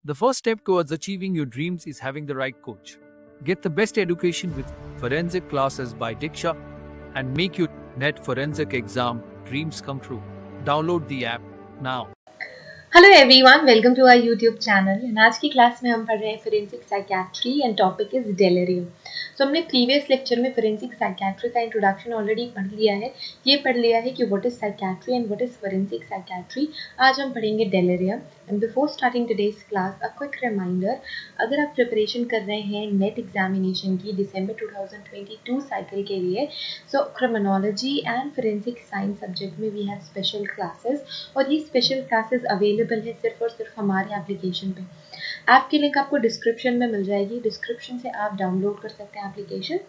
The first step towards achieving your dreams is having the right coach. Get the best education with forensic classes by Diksha and make your NET forensic exam dreams come true. Download the app now. Hello everyone, welcome to our YouTube channel. And आज की class में हम पढ़ रहे हैं forensic psychiatry and topic is delirium. So हमने previous lecture में forensic psychiatry का इंट्रोडक्शन ऑलरेडी पढ़ लिया है। ये पढ़ लिया है कि what is psychiatry and what is forensic psychiatry. आज हम पढ़ेंगे delirium. And before starting today's class, a quick reminder, अगर आप प्रिपरेशन कर रहे हैं नेट एग्जामिनेशन की दिसंबर 2022 साइकिल के लिए, so criminology and forensic science subject में वी हैव स्पेशल क्लासेस, और ये स्पेशल क्लासेस अवेलेबल है सिर्फ और सिर्फ हमारे एप्लीकेशन पे। ऐप की लिंक आपको डिस्क्रिप्शन में मिल जाएगी, डिस्क्रिप्शन से आप डाउनलोड कर सकते हैं एप्लीकेशन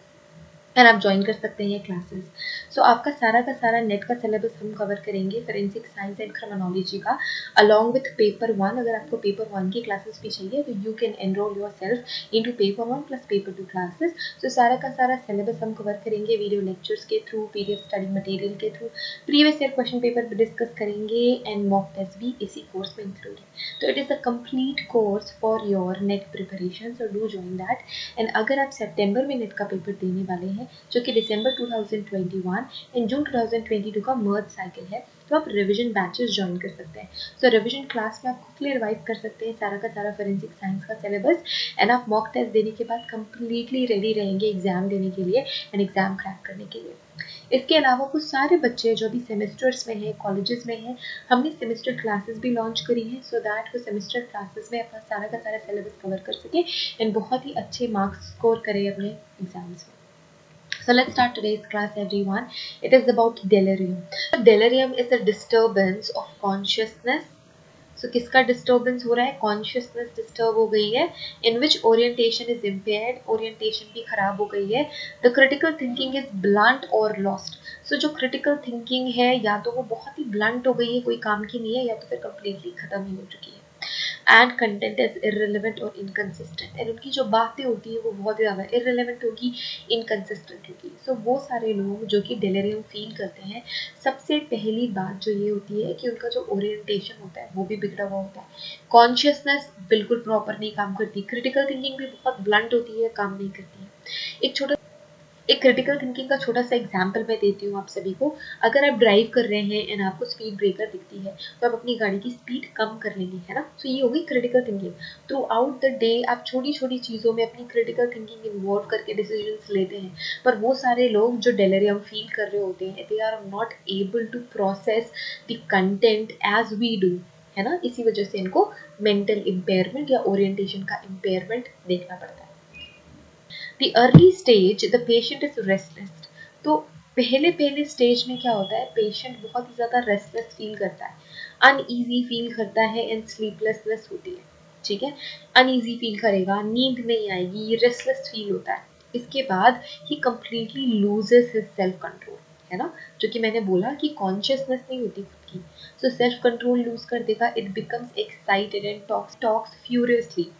एंड आप ज्वाइन कर सकते हैं ये क्लासेस। सो आपका सारा का सारा नेट का सिलेबस हम कवर करेंगे फोरेंसिक साइंस एंड क्रिमिनोलॉजी का, अलॉन्ग विथ पेपर 1। अगर आपको पेपर 1 की क्लासेस भी चाहिए तो you can enroll yourself into paper 1 plus paper 2 classes. So सारा का सारा सिलेबस हम कवर करेंगे वीडियो लेक्चर्स के थ्रू, पीडीएफ स्टडी मटेरियल के through, previous year question paper भी डिस्कस करेंगे एंड मॉक टेस्ट भी इसी कोर्स में इंक्लूड है। तो it is a complete course for your NET preparation, so do join that. And अगर आप सितंबर में नेट का पेपर देने वाले हैं जो कि दिसंबर 2021 एंड जून 2022 का मर्ज साइकिल है, तो आप रिवीजन बैचेस ज्वाइन कर सकते हैं। सो रिवीजन क्लास में आप क्विकली रिवाइज कर सकते हैं सारा का सारा फोरेंसिक साइंस का सिलेबस, एंड आप मॉक टेस्ट देने के बाद कंप्लीटली रेडी रहेंगे एग्जाम देने के लिए एंड एग्जाम क्रैक करने के लिए। इसके अलावा कुछ सारे बच्चे जो भी सेमेस्टर्स में हैं, कॉलेजेस में हैं, हमने सेमेस्टर क्लासेस भी लॉन्च करी हैं सो दैट वो सेमेस्टर क्लासेस में अपना सारा का सारा सिलेबस कवर कर सके एंड बहुत ही अच्छे मार्क्स स्कोर करें अपने एग्जाम्स में। So let's start today's class, everyone. It is about delirium. Delirium is a disturbance of consciousness. So किसका disturbance हो रहा है? Consciousness disturb हो गई है, in which orientation is impaired, orientation भी खराब हो गई है। The critical thinking is blunt or lost. So जो critical thinking है या तो वो बहुत ही blunt हो गई है, कोई काम की नहीं है, या तो फिर completely खत्म ही हो चुकी है। एंड कंटेंट इज इररिलेवेंट और इनकंसिस्टेंट, एंड उनकी जो बातें होती है वो बहुत ज़्यादा इररिलेवेंट होगी, इनकंसिस्टेंट होगी। सो वो सारे लोग जो कि डेलेरियम फील करते हैं, सबसे पहली बात जो ये होती है कि उनका जो ओरिएंटेशन होता है वो भी बिगड़ा हुआ होता है, कॉन्शियसनेस बिल्कुल प्रॉपर नहीं काम करती, क्रिटिकल थिंकिंग भी बहुत ब्लंट होती है, काम नहीं करती है। एक क्रिटिकल थिंकिंग का छोटा सा एग्जाम्पल मैं देती हूँ आप सभी को। अगर आप ड्राइव कर रहे हैं एंड आपको स्पीड ब्रेकर दिखती है तो आप अपनी गाड़ी की स्पीड कम कर लेंगे, है ना। तो ये होगी critical thinking. Through out the day आप छोटी छोटी चीज़ों में अपनी क्रिटिकल थिंकिंग इन्वॉल्व करके डिसीजंस लेते हैं, पर वो सारे लोग जो डेलेरियम फील कर रहे होते हैं, they are not able to process the content as we do, है ना। इसी वजह से इनको मेंटल इम्पेयरमेंट या ओरिएंटेशन का इम्पेयरमेंट देखना पड़ता है। The early stage the patient is restless. तो पहले स्टेज में क्या होता है, पेशेंट बहुत ही ज़्यादा रेस्टलेस फील करता है, अनईजी फील करता है एंड स्लीपलेसनेस होती है, ठीक है। अनईजी फील करेगा, नींद नहीं आएगी, रेस्टलेस फील होता है। इसके बाद ही completely loses his self control, है ना, जो कि मैंने बोला कि कॉन्शियसनेस नहीं होती खुद की। सो सेल्फ कंट्रोल लूज कर देगा, it becomes excited and talks furiously.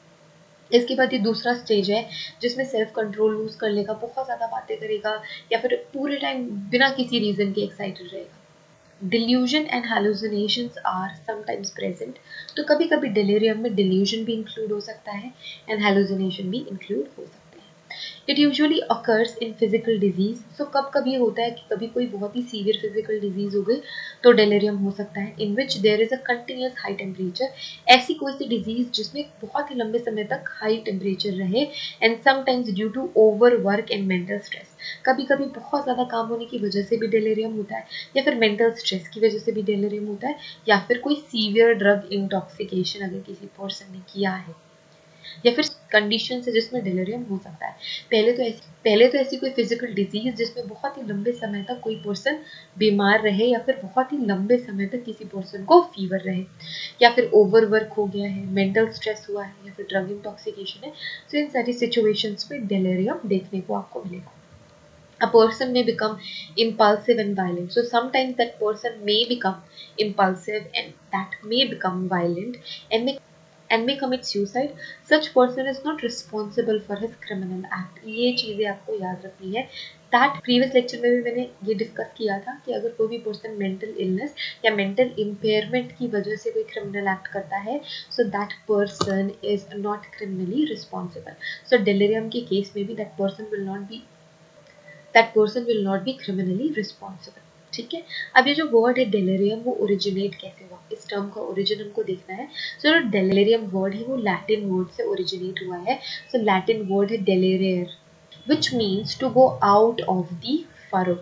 इसके बाद ये दूसरा स्टेज है जिसमें सेल्फ कंट्रोल लूज कर लेगा, बहुत ज़्यादा बातें करेगा या फिर पूरे टाइम बिना किसी रीज़न के एक्साइटेड रहेगा। Delusion and hallucinations are sometimes present. तो कभी कभी डिलीरियम में डिल्यूजन भी इंक्लूड हो सकता है एंड हेलुसिनेशन भी इंक्लूड हो सकता है। It usually occurs in physical disease. So कब कभी होता है कि कभी कोई बहुत ही सीवियर फिजिकल डिजीज हो गई तो डेलेरियम हो सकता है, in which there is a continuous high temperature. ऐसी कोई सी डिजीज जिसमें बहुत ही लंबे समय तक हाई टेम्परेचर रहे, and sometimes due to over work and mental stress. कभी कभी बहुत ज़्यादा काम होने की वजह से भी डेलेरियम होता है, या फिर मेंटल स्ट्रेस की वजह से भी डेलेरियम होता है, या फिर कोई सीवियर ड्रग इंटॉक्सिकेशन अगर किसी पर्सन ने किया है, या फिर कंडीशन है जिसमें डिलीरियम हो सकता है। पहले तो ऐसी कोई फिजिकल डिजीज जिसमें बहुत ही लंबे समय तक कोई पर्सन बीमार रहे, या फिर बहुत ही लंबे समय तक किसी पर्सन को फीवर रहे, या फिर ओवर वर्क हो गया है, मेंटल स्ट्रेस हुआ है, या फिर ड्रग इंटॉक्सिकेशन है। सो इन सारी सिचुएशंस में डिलीरियम देखने को आपको मिलेगा। A person may become impulsive and violent. So sometimes that person may become impulsive and that may become violent and and may commit suicide, such person is not responsible for his criminal act. ये चीज़ें आपको याद रखनी है. That previous lecture में भी मैंने ये डिस्कस किया था कि अगर कोई भी पर्सन मेंटल इलनेस या मेंटल इम्पेयरमेंट की वजह से कोई क्रिमिनल एक्ट करता है, so that person is not criminally responsible. So delirium के केस में भी that person will not be criminally responsible. ठीक है. अब ये जो वर्ड है डेलेरियम, वो ओरिजिनेट कैसे हुआ, इस टर्म का ओरिजिन हमको देखना है. सो जो डेलेरियम वर्ड है वो लैटिन वर्ड से ओरिजिनेट हुआ है. सो लैटिन वर्ड है डेलेरेयर, which means to go out of the furrow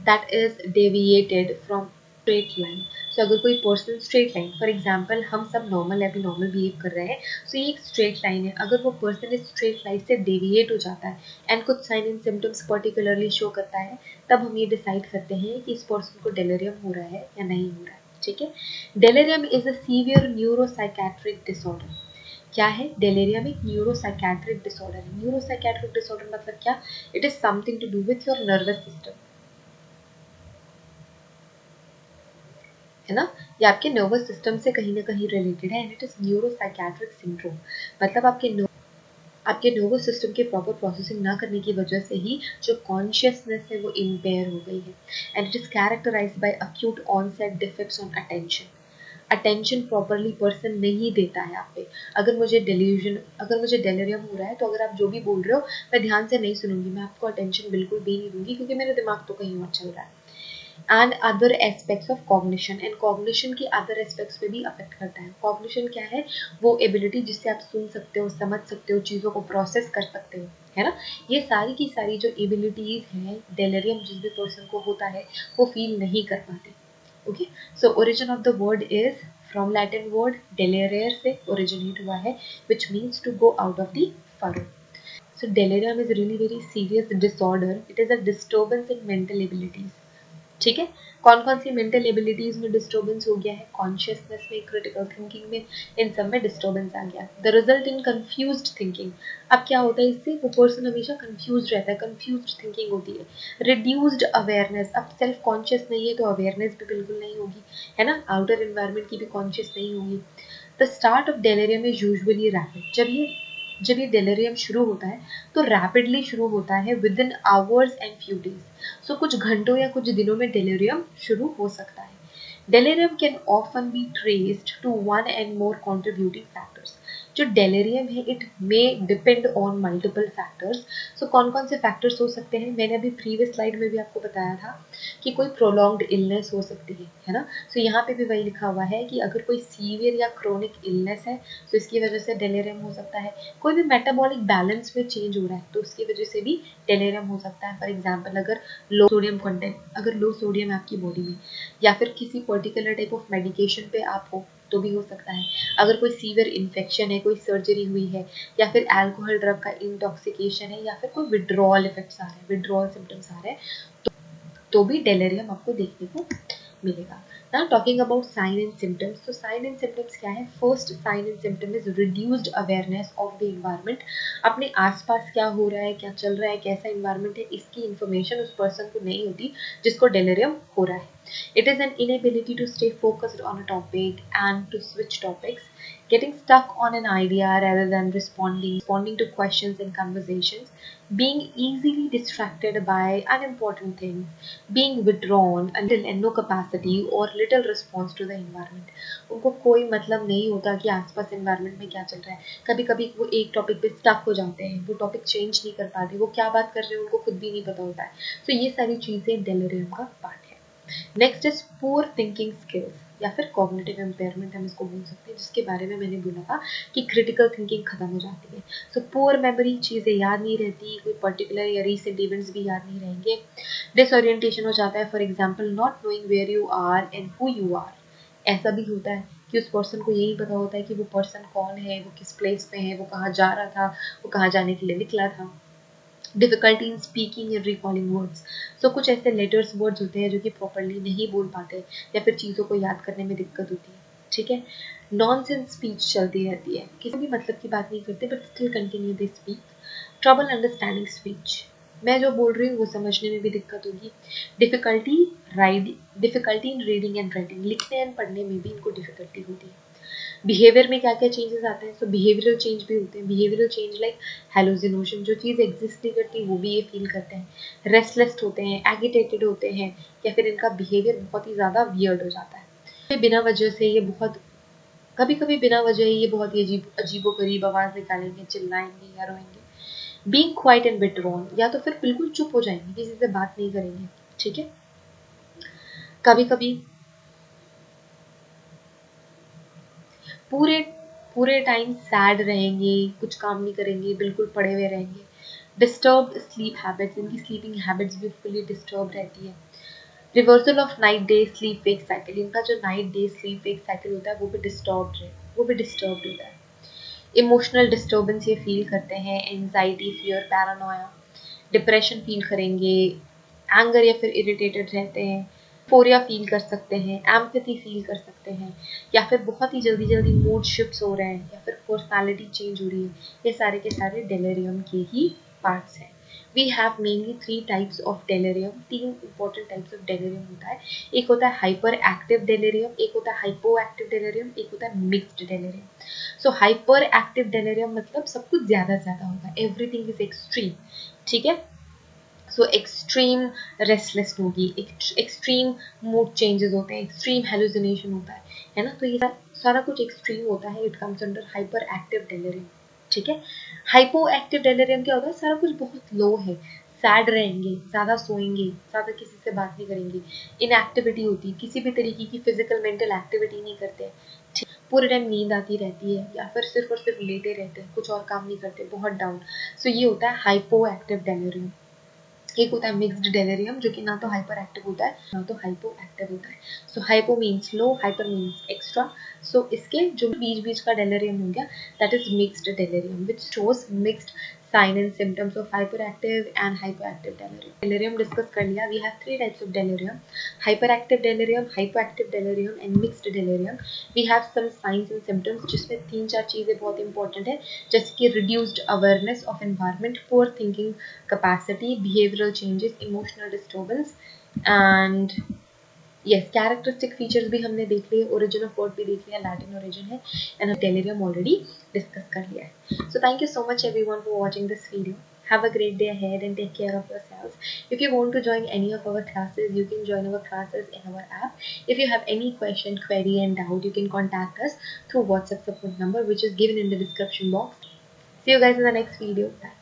that is deviated from straight line. So अगर कोई person straight line, for example हम सब नॉर्मल एबी नॉर्मल बिहेव कर रहे हैं, सो ये एक स्ट्रेट लाइन है. अगर वो पर्सन इस स्ट्रेट लाइन से डेविएट हो जाता है एंड कुछ sign and symptoms particularly show करता है, तब हम ये डिसाइड करते हैं कि इस पर्सन को डेलेरियम हो रहा है या नहीं हो रहा है. ठीक है. Delirium is a severe neuropsychiatric disorder. क्या है डेलेरियम? एक न्यूरोसाइकेट्रिक डिसऑर्डर है. न्यूरोसाइकेट्रिक डिसऑर्डर मतलब क्या? It is something to do with your nervous system, है ना. ये आपके नर्वस सिस्टम से कहीं ना कहीं रिलेटेड है and it is neuropsychiatric syndrome. मतलब आपके नर्वस सिस्टम के प्रॉपर प्रोसेसिंग ना करने की वजह से ही जो कॉन्शियसनेस है वो इम्पेयर हो गई है and it is characterised by acute onset defects on attention properly person नहीं देता है आप पे. अगर मुझे डेलिरियम हो रहा है, तो अगर आप जो भी बोल रहे हो मैं ध्यान से नहीं सुनूंगी, मैं आपको अटेंशन बिल्कुल भी नहीं दूंगी, क्योंकि मेरा दिमाग तो कहीं और चल रहा है. And other aspects of cognition, and cognition की अदर एस्पेक्ट्स पे भी अफेक्ट करता है. कॉग्निशन क्या है? वो एबिलिटी जिससे आप सुन सकते हो, समझ सकते हो, चीज़ों को प्रोसेस कर सकते हो, है ना. ये सारी की सारी जो एबिलिटीज हैं, डेलिरियम जिस भी पर्सन को होता है वो फील नहीं कर पाते. Okay. So origin of the word is from Latin word delirare से ओरिजिनेट हुआ है, which means to go out of the furrow. So delirium is really very serious disorder. It is a disturbance in mental abilities. ठीक है. कौन कौन सी mental abilities में disturbance हो गया है? कॉन्शियसनेस में, क्रिटिकल थिंकिंग में, इन सब में डिस्टर्बेंस आ गया. The result in confused thinking. अब क्या होता है इससे? वो पर्सन हमेशा कंफ्यूज रहता है, कंफ्यूज्ड थिंकिंग होती है. Reduced awareness. अब सेल्फ कॉन्शियस नहीं है तो अवेयरनेस भी बिल्कुल नहीं होगी, है ना. आउटर एनवायरनमेंट की भी कॉन्शियस नहीं होगी. The start of delirium is usually rapid. जब ये डेलेरियम शुरू होता है तो रैपिडली शुरू होता है within hours and few days. So कुछ घंटों या कुछ दिनों में डेलेरियम शुरू हो सकता है. Delirium can often be traced to one and more contributing factors. जो डेलेरियम है it may depend on multiple factors. So कौन कौन से फैक्टर्स हो सकते हैं? मैंने अभी प्रीवियस स्लाइड में भी आपको बताया था कि कोई प्रोलॉन्ग्ड इलनेस हो सकती है ना. सो यहाँ पे भी वही लिखा हुआ है कि अगर कोई सीवियर या क्रोनिक इलनेस है तो इसकी वजह से डेलेरियम हो सकता है. कोई भी मेटाबॉलिक बैलेंस में चेंज हो रहा है तो उसकी वजह से भी डेलेरियम हो सकता है. फॉर एग्जाम्पल अगर लो सोडियम है आपकी बॉडी में, या फिर किसी पर्टिकुलर टाइप ऑफ मेडिकेशन पे आप हो तो भी हो सकता है. अगर कोई सीवियर इन्फेक्शन है, कोई सर्जरी हुई है, या फिर अल्कोहल ड्रग का इंटॉक्सिकेशन है, या फिर कोई विड्रॉल इफेक्ट्स आ रहे हैं, विड्रॉल सिम्टम्स आ रहे हैं, तो भी डेलेरियम आपको देखने को मिलेगा. Now talking about sign and symptoms. So sign and symptoms क्या है? First sign and symptom is reduced awareness of the environment. अपने आसपास क्या हो रहा है, क्या चल रहा है, कैसा environment है, इसकी information उस person को नहीं होती जिसको delirium हो रहा है. It is an inability to stay focused on a topic and to switch topics. Getting stuck on an idea rather than responding to questions in conversations. Being easily distracted by unimportant things. Being withdrawn until and no capacity or little response to the environment. उनको कोई मतलब नहीं होता कि आसपास environment में क्या चल रहा है. कभी कभी वो एक टॉपिक पे स्टक हो जाते हैं, वो टॉपिक चेंज नहीं कर पाते, वो क्या बात कर रहे हैं उनको खुद भी नहीं पता होता है. तो ये सारी चीज़ें डेलिरियम का पार्ट है. Next is poor thinking skills या फिर कॉग्निटिव इम्पेयरमेंट हम इसको बोल सकते हैं, जिसके बारे में मैंने बोला था कि क्रिटिकल थिंकिंग खत्म हो जाती है. सो पुअर मेमोरी, चीज़ें याद नहीं रहती, कोई पर्टिकुलर या रीसेंट इवेंट्स भी याद नहीं रहेंगे. डिसओरिएंटेशन हो जाता है. For example not knowing where you are and who you are. ऐसा भी होता है कि उस पर्सन को यही पता होता है कि वो पर्सन कौन है, वो किस प्लेस में है, वो कहाँ जा रहा था, वो कहाँ जाने के लिए निकला था. Difficulty in speaking and recalling words. So कुछ ऐसे लेटर्स वर्ड्स होते हैं जो कि प्रॉपरली नहीं बोल पाते, या फिर चीज़ों को याद करने में दिक्कत होती है. ठीक है. नॉनसेंस स्पीच चलती रहती है, किसी भी मतलब की बात नहीं करते but still continue they speak. Trouble understanding speech. मैं जो बोल रही हूँ वो समझने में भी दिक्कत होगी. Difficulty in reading and writing. लिखने एंड पढ़ने में भी इनको डिफिकल्टी होती है. बिहेवियर में क्या क्या चेंजेस आते हैं, सो बिहेवियरल चेंज भी होते हैं। बिहेवियरल चेंज लाइक हेलुसिनेशन, जो चीज़ एग्जिस्ट नहीं करती वो भी ये फील करते हैं। रेस्टलेस होते हैं, एगिटेटेड होते हैं, या फिर इनका बिहेवियर बहुत ही ज़्यादा वियर्ड हो जाता है। बिना वजह से ये बहुत, कभी कभी बिना वजह ही ये बहुत ही अजीबो गरीब आवाज़ निकालेंगे, चिल्लाएंगे या रोएंगे। बीइंग क्वाइट एंड विथड्रॉन, या तो फिर बिल्कुल चुप हो जाएंगे, किसी से बात नहीं करेंगे, ठीक है। कभी कभी पूरे पूरे टाइम सैड रहेंगे, कुछ काम नहीं करेंगे, बिल्कुल पड़े हुए रहेंगे। डिस्टर्ब्ड स्लीप हैबिट्स, इनकी स्लीपिंग हैबिट्स भी फुली डिस्टर्ब रहती है। Reversal of night day sleep wake cycle, इनका जो night day sleep wake cycle होता है वो भी डिस्टर्ब होता है। इमोशनल डिस्टर्बेंस ये फील करते हैं, anxiety, fear, Paranoia, depression feel करेंगे, एंगर या फिर इरिटेटेड रहते हैं, फोरिया फील कर सकते हैं, एम्पैथी फील कर सकते हैं, या फिर बहुत ही जल्दी जल्दी मूड शिफ्ट्स हो रहे हैं, या फिर पर्सनालिटी चेंज हो रही है। ये सारे के सारे डेलेरियम के ही पार्ट्स हैं। We have mainly 3 types of delirium, 3 important types of delirium होता है। एक होता है हाइपर एक्टिव डेलेरियम, एक होता है हाइपो एक्टिव डेलेरियम, एक होता है मिक्स्ड डेलेरियम। सो हाइपर एक्टिव डेलेरियम मतलब सब कुछ ज़्यादा से ज़्यादा होगा, एवरीथिंग इज एक्सट्रीम, ठीक है। सो एक्सट्रीम रेस्टलेस होगी, एक्सट्रीम मूड चेंजेस होते हैं, एक्सट्रीम हेलुसिनेशन होता है ना। तो ये सारा कुछ एक्सट्रीम होता है, it comes under hyperactive delirium, ठीक है। हाइपो एक्टिव डेलेरियम क्या होता है, सारा कुछ बहुत लो है, सैड रहेंगे, ज़्यादा सोएंगे, ज़्यादा किसी से बात नहीं करेंगे, इनएक्टिविटी होती है, किसी भी तरीके की फिजिकल मेंटल एक्टिविटी नहीं करते, पूरे टाइम नींद आती रहती है, या फिर सिर्फ और सिर्फ लेटे रहते हैं, कुछ और काम नहीं करते, बहुत डाउन। सो ये होता है हाइपो एक्टिव डेलेरियम। एक होता है मिक्स्ड डेलेरियम, जो कि ना तो हाइपर एक्टिव होता है ना तो हाइपो एक्टिव होता है। So hypo means low, hyper means extra. So इसके जो बीच बीच का डेलेरियम हो गया, that is mixed delirium, which shows mixed sign and symptoms of hyperactive and hypoactive delirium. Delirium discuss कर लिया. We have 3 types of delirium: hyperactive delirium, hypoactive delirium and mixed delirium. We have some signs and symptoms, जिसमें 3-4 चीज़ें बहुत important है, जैसे कि reduced awareness of environment, poor thinking capacity, behavioral changes, emotional disturbance, and yes characteristic features भी हमने देख लिए, ओरिजिन ऑफ वर्ड भी देख लिया, लैटिन ओरिजिन है, एंड डेलिरियम ऑलरेडी डिस्कस कर लिया है। So thank you so much everyone for watching this video. Have a great day ahead and take care of yourselves. If you want to join any of our classes, you can join our classes in our app. If you have any question, query and doubt, you can contact us through WhatsApp support number which is given in the description box. See you guys in the next video. Bye.